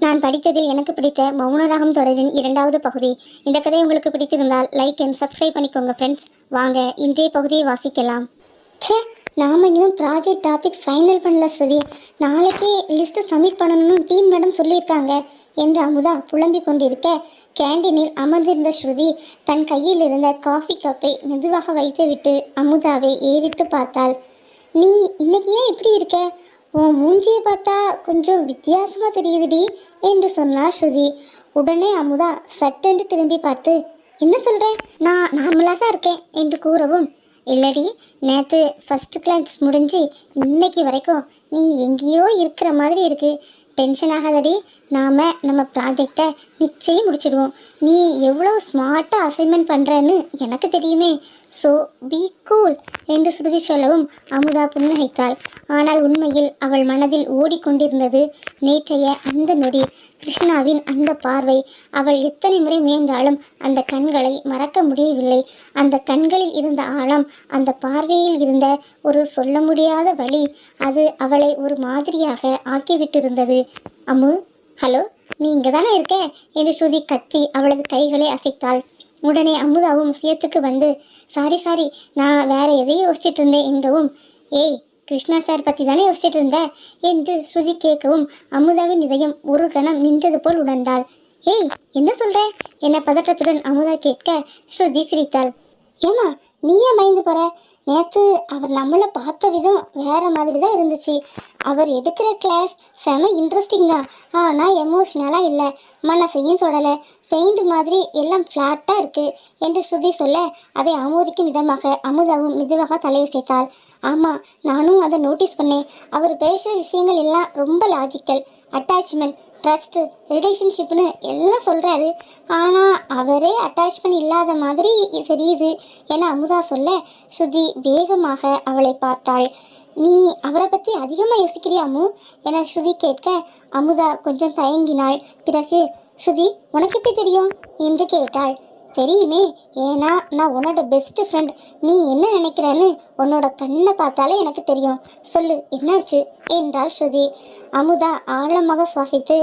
நான் படித்ததில் எனக்கு பிடித்த மௌனராகம் தொடரின் இரண்டாவது பகுதி. இந்த கதை உங்களுக்கு பிடித்திருந்தால் லைக் அண்ட் சப்ஸ்கிரைப் பண்ணிக்கோங்க ஃப்ரெண்ட்ஸ். வாங்க இன்றைய பகுதியை வாசிக்கலாம். ச்சே, நாம இன்னும் ப்ராஜெக்ட் டாபிக் ஃபைனல் பண்ணல ஸ்ருதி. நாளைக்கே லிஸ்ட் சப்மிட் பண்ணணும்னு டீம் மேடம் சொல்லியிருக்காங்க என்று அமுதா புலம்பிக் கொண்டிருக்க, கேண்டீனில் அமர்ந்திருந்த ஸ்ருதி தன் கையில் இருந்த காஃபி கப்பை மெதுவாக வைத்துவிட்டு அமுதாவை ஏறிட்டு பார்த்தாள். நீ இன்னைக்கு ஏன் இப்படி இருக்க? உன் மூஞ்சியை பார்த்தா கொஞ்சம் வித்தியாசமாக தெரியுதுடி என்று சொன்னார் ஸ்ருதி. உடனே அமுதா சட்டென்று திரும்பி பார்த்து, என்ன சொல்கிறேன், நான் நார்மலாக தான் இருக்கேன் என்று கூறவும், இல்லடி, நேற்று ஃபஸ்ட்டு கிளாஸ் முடிஞ்சு இன்னைக்கு வரைக்கும் நீ எங்கேயோ இருக்கிற மாதிரி இருக்கு. டென்ஷன் ஆகாதடி, நாம் நம்ம ப்ராஜெக்டை நிச்சயம் முடிச்சிடுவோம். நீ எவ்வளோ ஸ்மார்ட்டாக அசைன்மெண்ட் பண்ணுறன்னு எனக்கு தெரியுமே. ஸோ பி கூல் என்று ஸ்ருதி சொல்லவும் அமுதா புன்னகைத்தாள். ஆனால் உண்மையில் அவள் மனதில் ஓடிக்கொண்டிருந்தது நேற்றைய அந்த நொடி, கிருஷ்ணாவின் அந்த பார்வை. அவள் எத்தனை முறை முயன்றாலும் அந்த கண்களை மறக்க முடியவில்லை. அந்த கண்களில் இருந்த ஆழம், அந்த பார்வையில் இருந்த ஒரு சொல்ல முடியாத வலி, அது அவளை ஒரு மாதிரியாக ஆக்கிவிட்டிருந்தது. அம்மு, ஹலோ, நீ இங்கே தானே இருக்க என்று ஸ்ருதி கத்தி அவளது கைகளை அசைத்தாள். உடனே அமுதாவும் சுயத்துக்கு வந்து, சாரி, நான் வேற எதையும் யோசிச்சுட்டு இருந்தேன் எங்கவும். ஏய், கிருஷ்ணா சார் பற்றி தானே யோசிச்சுட்டு இருந்த என்று ஸ்ருதி கேட்கவும் அமுதாவின் இதயம் ஒரு கணம் நின்றது போல் உணர்ந்தாள். ஏய், என்ன சொல்ற என பதற்றத்துடன் அமுதா கேட்க ஸ்ருதி சிரித்தாள். ஏமா, நீ ஏன் பயந்து போற? நேற்று அவர் நம்மளை பார்த்த விதம் வேற மாதிரி தான் இருந்துச்சு. அவர் எடுக்கிற கிளாஸ் செம இன்ட்ரெஸ்டிங் தான், ஆனால் எமோஷ்னலாக இல்லை, மனசையும் தொடலை, பெயிண்ட் மாதிரி எல்லாம் ஃப்ளாட்டாக இருக்குது என்று ஸ்ருதி சொல்ல, அதை ஆமோதிக்கும் விதமாக அமுதாவும் மெதுவாக தலையசைத்தாள். ஆமாம், நானும் அதை நோட்டீஸ் பண்ணேன். அவர் பேசுகிற விஷயங்கள் எல்லாம் ரொம்ப லாஜிக்கல், அட்டாச்மெண்ட், ட்ரஸ்ட்டு, ரிலேஷன்ஷிப்னு எல்லாம் சொல்கிறாரு. ஆனால் அவரே அட்டாச்மெண்ட் இல்லாத மாதிரி தெரியுது என அமுதா சொல்ல, ஸ்ருதி வேகமாக அவளை பார்த்தாள். நீ அவரை பற்றி அதிகமாக யோசிக்கிறியாமு என ஸ்ருதி கேட்க அமுதா கொஞ்சம் தயங்கினாள். பிறகு, ஸ்ருதி, உனக்கு எப்படி தெரியும் என்று கேட்டாள். தெரியுமே, ஏன்னா நான் உன்னோட பெஸ்ட் ஃப்ரெண்ட். நீ என்ன நினைக்கிறன்னு உன்னோட கண்ணை பார்த்தாலே எனக்கு தெரியும். சொல்லு, என்னாச்சு என்றாள் ஸ்ருதி. அமுதா ஆழமாக சுவாசித்து,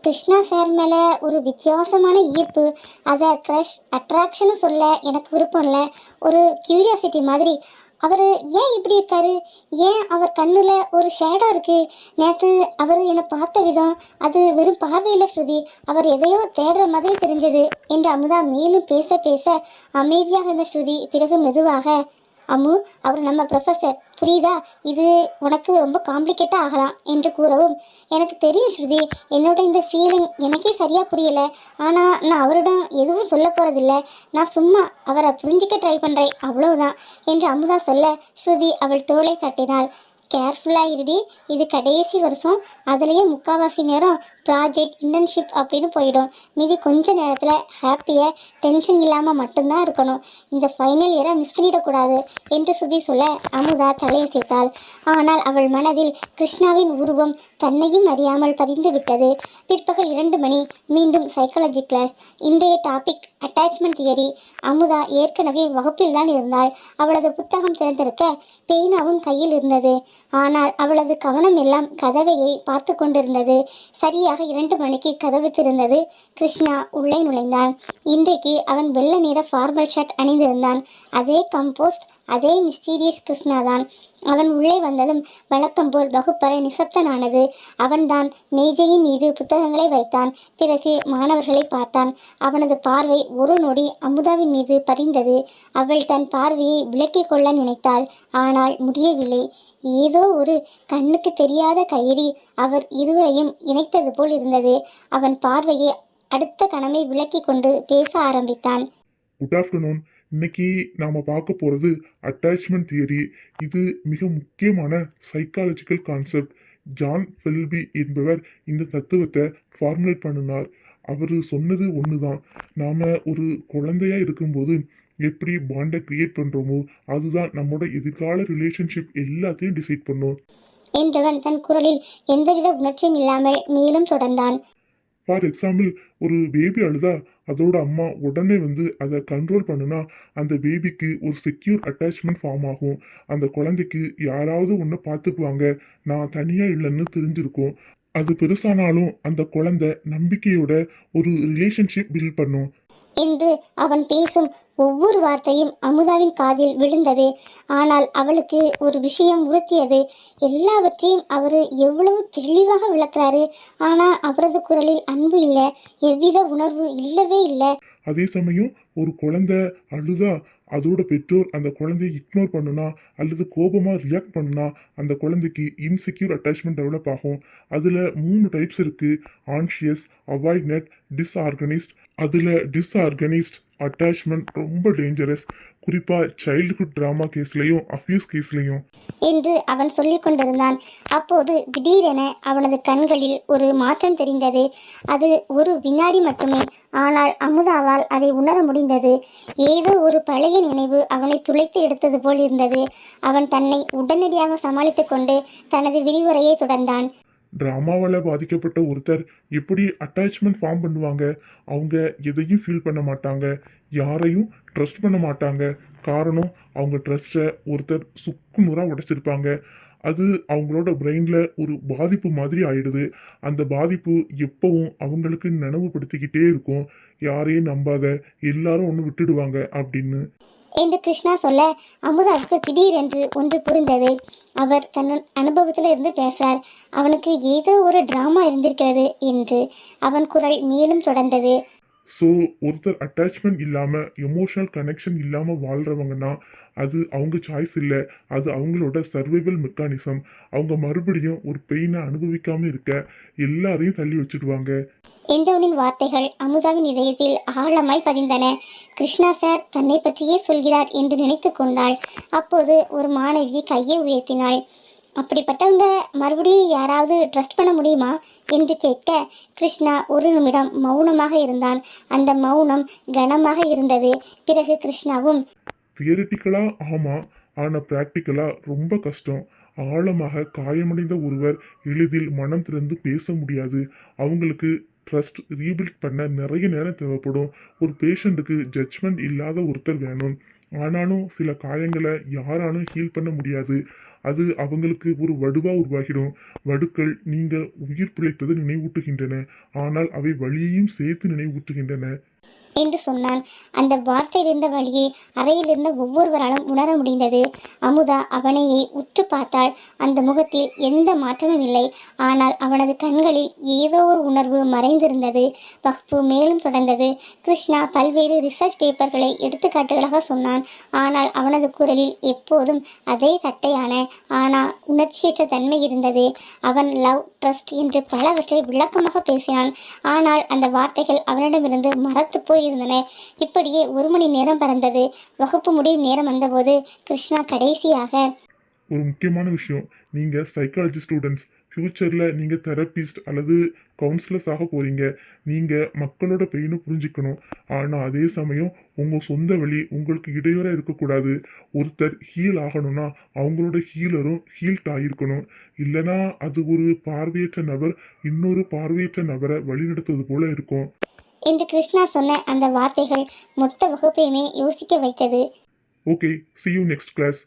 கிருஷ்ணா சார் மேலே ஒரு வித்தியாசமான ஈர்ப்பு. அதை க்ரஷ், அட்ராக்ஷன்னு சொல்ல எனக்கு விருப்பம் இல்லை, ஒரு க்யூரியாசிட்டி மாதிரி. அவர் ஏன் இப்படி இருக்காரு? ஏன் அவர் கண்ணில் ஒரு ஷேடோ இருக்குது? நேற்று அவர் என்னை பார்த்த விதம், அது வெறும் பார்வையில் ஸ்ருதி, அவர் எதையோ தேடுற மாதிரி தெரிஞ்சது என்று அமுதா மேலும் பேச பேச அமைதியாக இருந்த ஸ்ருதி பிறகு மெதுவாக, அம்மு, அவர் நம்ம ப்ரொஃபஸர், புரியுதா? இது உனக்கு ரொம்ப காம்ப்ளிகேட்டாக ஆகலாம் என்று கூறவும், எனக்கு தெரியும் ஸ்ருதி, என்னோட இந்த ஃபீலிங் எனக்கே சரியாக புரியலை. ஆனால் நான் அவரிடம் எதுவும் சொல்ல போகிறதில்ல. நான் சும்மா அவரை புரிஞ்சிக்க ட்ரை பண்ணுறேன், அவ்வளவுதான் என்று அமுதா சொல்ல ஸ்ருதி அவள் தோளை தட்டினாள். கேர்ஃபுல்லாக இருடி, இது கடைசி வருஷம், அதுலேயே முக்கால்வாசி நேரம் ப்ராஜெக்ட், இன்டர்ன்ஷிப் அப்படின்னு போயிடும். மீதி கொஞ்ச நேரத்தில் ஹாப்பியாக டென்ஷன் இல்லாமல் மட்டும்தான் இருக்கணும். இந்த ஃபைனல் இயரை மிஸ் பண்ணிடக்கூடாது என்று ஸ்ருதி சொல்ல அமுதா தலையசைத்தாள். ஆனால் அவள் மனதில் கிருஷ்ணாவின் உருவம் தன்னையும் அறியாமல் பதிந்து விட்டது. பிற்பகல் 2 மணி, மீண்டும் சைக்காலஜி கிளாஸ். இன்றைய டாபிக் அட்டாச்மெண்ட் தியரி. அமுதா ஏற்கனவே வகுப்பில் தான் இருந்தாள். அவளது புத்தகம் திறந்திருக்க பேனாவும் கையில் இருந்தது. ஆனால் அவளது கவனம் எல்லாம் கதவையை பார்த்து கொண்டிருந்தது. சரியாக 2 மணிக்கு கதவு திறந்தது. கிருஷ்ணா உள்ளே நுழைந்தான். இன்றைக்கு அவன் வெள்ளை நிற ஃபார்மல் ஷர்ட் அணிந்திருந்தான். அதே கம்போஸ்ட், அதே மிஸ்டீரியஸ் கிருஷ்ணா தான். அவன் உள்ளே வந்ததும் வழக்கம் போல் வகுப்பறை நிசப்தனானது. அவன்தான் மேஜையின் மீது புத்தகங்களை வைத்தான். பிறகு மாணவர்களை பார்த்தான். அவனது பார்வை ஒரு நொடி அமுதாவின் மீது பதிந்தது. அவள் தன் பார்வையை விலக்கிக் கொள்ள நினைத்தாள். ஆனால் முடியவில்லை. ஏதோ ஒரு கண்ணுக்கு தெரியாத கயிறு அவர் இருவரையும் இணைத்தது போல் இருந்தது. அவன் பார்வையை அடுத்த கணமே விலக்கி கொண்டு பேச ஆரம்பித்தான். Good afternoon. இன்னைக்கு நாம் பார்க்க போகிறது அட்டாச்மெண்ட் தியரி. இது மிக முக்கியமான சைக்காலஜிக்கல் கான்செப்ட். ஜான் ஃபெல்பி என்பவர் இந்த தத்துவத்தை ஃபார்முலேட் பண்ணினார். அவர் சொன்னது ஒன்று தான், நாம் ஒரு குழந்தையாக இருக்கும்போது எப்படி பாண்டை க்ரியேட் பண்ணுறோமோ அதுதான் நம்மளோட எதிர்கால ரிலேஷன்ஷிப் எல்லாத்தையும் டிசைட் பண்ணும் என்றவன் தன் குரலில் எந்தவித உணர்ச்சியும் இல்லாமல் மேலும் தொடர்ந்தான். ஃபார் எக்ஸாம்பிள், ஒரு பேபி அழுதா அதோட அம்மா உடனே வந்து அதை கண்ட்ரோல் பண்ணுனா அந்த பேபிக்கு ஒரு செக்யூர் அட்டாச்மெண்ட் ஃபார்ம் ஆகும். அந்த குழந்தைக்கு யாராவது ஒன்று பார்த்துக்குவாங்க, நான் தனியாக இல்லைன்னு தெரிஞ்சிருக்கும். அது பெருசானாலும் அந்த குழந்தை நம்பிக்கையோட ஒரு ரிலேஷன்ஷிப் பில்ட் பண்ணும். என்று அவன் பேசும் ஒவ்வொரு வார்த்தையும் அமுதாவின் காதில் விழுந்தது. ஆனால் அவளுக்கு ஒரு விஷயம் உறுத்தியது. எல்லாவற்றையும் அவர் எவ்வளவு தெளிவாக விளக்குறாரு, ஆனால் அவரது குரலில் அன்பு இல்லை, எவ்வித உணர்வு இல்லவே இல்லை. அதே சமயம் ஒரு குழந்தை அழுதா அதோட பெற்றோர் அந்த குழந்தையை இக்னோர் பண்ணுனா அல்லது கோபமாக ரியாக்ட் பண்ணுனா அந்த குழந்தைக்கு இன்செக்யூர் அட்டாச்மெண்ட் டெவலப் ஆகும். அதில் 3 டைப்ஸ் இருக்குது: ஆன்ஷியஸ், அவாய்ட்னட், டிஸ்ஆர்கனைஸ்ட். அதில் டிஸ்ஆர்கனைஸ்ட் அட்டாச்மெண்ட் ரொம்ப டேஞ்சரஸ், குறிப்பாக சைல்டுஹுட் ட்ராமா கேஸ்லேயும் அஃப்யூஸ் கேஸ்லேயும் என்று அவன் சொல்லிக் கொண்டிருந்தான். அப்போது திடீரென அவனது கண்களில் ஒரு மாற்றம் தெரிந்தது. அது ஒரு வினாடி மட்டுமே, ஆனால் அமுதாவால் அதை உணர முடிந்தது. ஏதோ ஒரு பழைய நினைவு அவனை துளைத்து எடுத்தது போல் இருந்தது. அவன் தன்னை உடனடியாக சமாளித்து கொண்டு தனது விரிவுரையை தொடர்ந்தான். ட்ராமாவால் பாதிக்கப்பட்ட ஒருத்தர் எப்படி அட்டாச்மெண்ட் ஃபார்ம் பண்ணுவாங்க? அவங்க எதையும் ஃபீல் பண்ண மாட்டாங்க, யாரையும் ட்ரஸ்ட் பண்ண மாட்டாங்க. காரணம், அவங்க ட்ரஸ்ட்டை ஒருத்தர் சுக்குநூறாக உடைச்சிருப்பாங்க. அது அவங்களோட பிரெயினில் ஒரு பாதிப்பு மாதிரி ஆயிடுது. அந்த பாதிப்பு எப்பவும் அவங்களுக்கு நினைவுபடுத்திக்கிட்டே இருக்கும், யாரையும் நம்பாத, எல்லாரும் ஒன்று விட்டுடுவாங்க அப்படின்னு. என்று கிருஷ்ணா சொல்ல அமுதாவுக்கு திடீரென்று ஒன்று புரிந்தது. அவர் தன் அனுபவத்தில் இருந்து பேசுகிறார். அவனுக்கு ஏதோ ஒரு டிராமா இருந்திருக்கிறது என்று அவன் குரல் மேலும் தொடர்ந்தது. ஸோ ஒருத்தர் அட்டாச்மெண்ட் இல்லாமல் எமோஷனல் கனெக்ஷன் இல்லாமல் வாழ்கிறவங்கன்னா அது அவங்க சாய்ஸ் இல்லை, அது அவங்களோட சர்வைவல் மெக்கானிசம். அவங்க மறுபடியும் ஒரு பெயினை அனுபவிக்காமல் இருக்க எல்லாரையும் தள்ளி வச்சுடுவாங்க. என்றவனின் வார்த்தைகள் அமுதாவின் இதயத்தில் ஆழமாய் பதிந்தன. கிருஷ்ணா சார் தன்னை பற்றியே சொல்கிறார் என்று நினைத்து கொண்டாள். அப்போது ஒரு மாணவி கையை உயர்த்தினாள். அப்படிப்பட்டவங்க மறுபடியும் யாராவது ட்ரஸ்ட் பண்ண முடியுமா என்று கேட்க கிருஷ்ணா ஒரு நிமிடம் மௌனமாக இருந்தான். அந்த மௌனம் கனமாக இருந்தது. பிறகு கிருஷ்ணாவும், தியரிட்டிக்கலாக ஆமாம், ஆனால் ப்ராக்டிக்கலாக ரொம்ப கஷ்டம். ஆழமாக காயமடைந்த ஒருவர் எளிதில் மனம் திறந்து பேச முடியாது. அவங்களுக்கு ட்ரஸ்ட் ரீபில்ட் பண்ண நிறைய நேரம் தேவைப்படும். ஒரு பேஷண்ட்டுக்கு ஜட்ஜ்மெண்ட் இல்லாத ஒருத்தர் வேணும். ஆனாலும் சில காயங்களை யாராலும் ஹீல் பண்ண முடியாது. அது அவங்களுக்கு ஒரு வடுவாக உருவாகிடும். வடுக்கள் நீங்கள் உயிர் பிழைத்தது நினைவூட்டுகின்றன, ஆனால் அவை வலியையும் சேர்த்து நினைவூட்டுகின்றன என்று சொன்னான். அந்த வார்த்தையிலிருந்த வழியை அறையில் இருந்த ஒவ்வொருவராலும் உணர முடிந்தது. அமுதா அவனையே உற்று பார்த்தாள். அந்த முகத்தில் எந்த மாற்றமும் இல்லை, ஆனால் அவனது கண்களில் ஏதோ ஒரு உணர்வு மறைந்திருந்தது. வகுப்பு மேலும் தொடர்ந்தது. கிருஷ்ணா பல்வேறு ரிசர்ச் பேப்பர்களை எடுத்துக்காட்டுகளாக சொன்னான். ஆனால் அவனது குரலில் எப்போதும் அதே தட்டையான ஆனால் உணர்ச்சியற்ற தன்மை இருந்தது. அவன் லவ், ட்ரஸ்ட் என்று பலவற்றை விளக்கமாக பேசினான். ஆனால் அந்த வார்த்தைகள் அவனிடமிருந்து மறத்து போய் இருந்தன. இப்படியே 1 மணி நேரம் பறந்தது. வகுப்பு முடியும் நேரம் வந்தபோது கிருஷ்ணா கடைசியாக, ஒரு முக்கியமான விஷயம், நீங்கள் சைக்காலஜி ஸ்டூடெண்ட்ஸ், ஃப்யூச்சரில் நீங்கள் தெரப்பிஸ்ட் அல்லது கவுன்சிலர்ஸ் ஆக போகிறீங்க. நீங்கள் மக்களோட பெயினை புரிஞ்சிக்கணும். ஆனால் அதே சமயம் உங்கள் சொந்த வழி உங்களுக்கு இடையூறாக இருக்கக்கூடாது. ஒருத்தர் ஹீல் ஆகணும்னா அவங்களோட ஹீலரும் ஹீல்ட் ஆகியிருக்கணும். இல்லைனா அது ஒரு பார்வையற்ற நபர் இன்னொரு பார்வையற்ற நபரை வழிநடத்துவது போல இருக்கும் என்று கிருஷ்ணா சொன்ன அந்த வார்த்தைகள் மொத்த வகுப்பையுமே யோசிக்க வைத்தது. Okay, see you next class.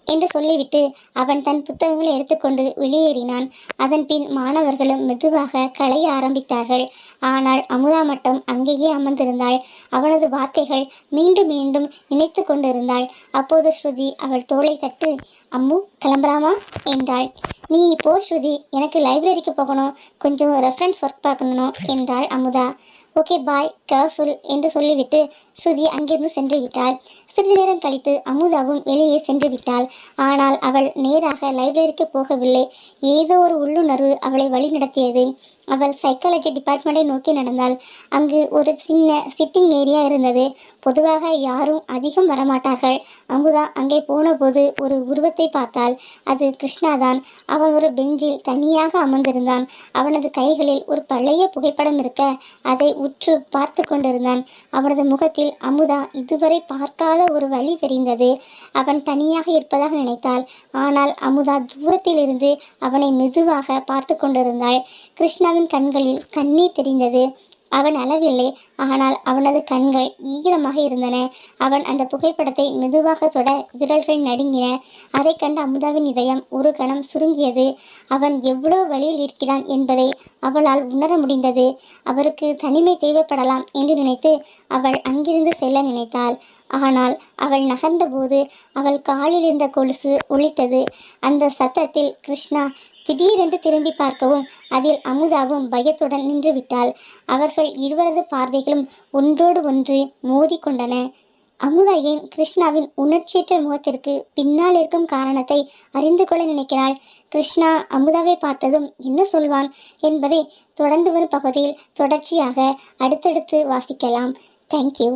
என்று சொல்லிவிட்டு அவன் தன் புத்தகங்களை எடுத்துக்கொண்டு வெளியேறினான். அதன் பின் மாணவர்களும் மெதுவாக களைய ஆரம்பித்தார்கள். ஆனால் அமுதா மட்டும் அங்கேயே அமர்ந்திருந்தாள். அவனது வார்த்தைகள் மீண்டும் மீண்டும் நினைத்து கொண்டிருந்தாள். அப்போது ஸ்ருதி அவள் தோளை தட்டு, அம்மு கிளம்பலாமா என்றாள். நீ போ ஸ்ருதி, எனக்கு லைப்ரரிக்கு போகணும், கொஞ்சம் ரெஃபரன்ஸ் ஒர்க் பார்க்கணும் என்றாள் அமுதா. ஓகே பாய், கேர்ஃபுல் என்று சொல்லிவிட்டு ஸ்ருதி அங்கிருந்து சென்று விட்டாள். சிறிது நேரம் கழித்து அமுதாவும் வெளியே சென்று விட்டாள். ஆனால் அவள் நேராக லைப்ரரிக்கு போகவில்லை. ஏதோ ஒரு உள்ளுணர்வு அவளை வழிநடத்தியது. அவள் சைக்காலஜி டிபார்ட்மெண்ட்டை நோக்கி நடந்தாள். அங்கு ஒரு சின்ன சிட்டிங் ஏரியா இருந்தது. பொதுவாக யாரும் அதிகம் வரமாட்டார்கள். அமுதா அங்கே போனபோது ஒரு உருவத்தை பார்த்தாள். அது கிருஷ்ணாதான். அவன் ஒரு பெஞ்சில் தனியாக அமர்ந்திருந்தான். அவனது கைகளில் ஒரு பழைய புகைப்படம் இருக்க அதை உற்று பார்த்து கொண்டிருந்தான். அவனது முகத்தில் அமுதா இதுவரை பார்க்காத ஒரு வழி தெரிந்தது. அவன் தனியாக இருப்பதாக நினைத்தாள். ஆனால் அமுதா தூரத்தில் இருந்து அவனை மெதுவாக பார்த்து கொண்டிருந்தாள். கிருஷ்ணாவின் கண்களில் கண்ணீர் தெரிந்தது. அவன் அளவில்லை, ஆனால் அவனது கண்கள் ஈரமாக இருந்தன. அவன் அந்த புகைப்படத்தை மெதுவாக தொட விரல்கள் நடுங்கின. அதை கண்ட அமுதாவின் இதயம் ஒரு கணம் சுருங்கியது. அவன் எவ்வளவு வழியில் இருக்கிறான் என்பதை அவளால் உணர முடிந்தது. அவருக்கு தனிமை தேவைப்படலாம் என்று நினைத்து அவள் அங்கிருந்து செல்ல நினைத்தாள். ஆனால் அவள் நகர்ந்தபோது அவள் காலில் இருந்த கொலுசு ஒலித்தது. அந்த சத்தத்தில் கிருஷ்ணா திடீரென்று திரும்பி பார்க்கவும் அதில் அமுதாவும் பயத்துடன் நின்றுவிட்டாள். அவர்கள் இருவரது பார்வைகளும் ஒன்றோடு ஒன்று மோதி கொண்டன. அமுதா ஏன் கிருஷ்ணாவின் உணர்ச்சியற்ற முகத்திற்கு பின்னால் இருக்கும் காரணத்தை அறிந்து கொள்ள நினைக்கிறாள்? கிருஷ்ணா அமுதாவை பார்த்ததும் என்ன சொல்வான் என்பதை தொடர்ந்து வரும் பகுதியில் தொடர்ச்சியாக அடுத்தடுத்து வாசிக்கலாம். தேங்க்யூ.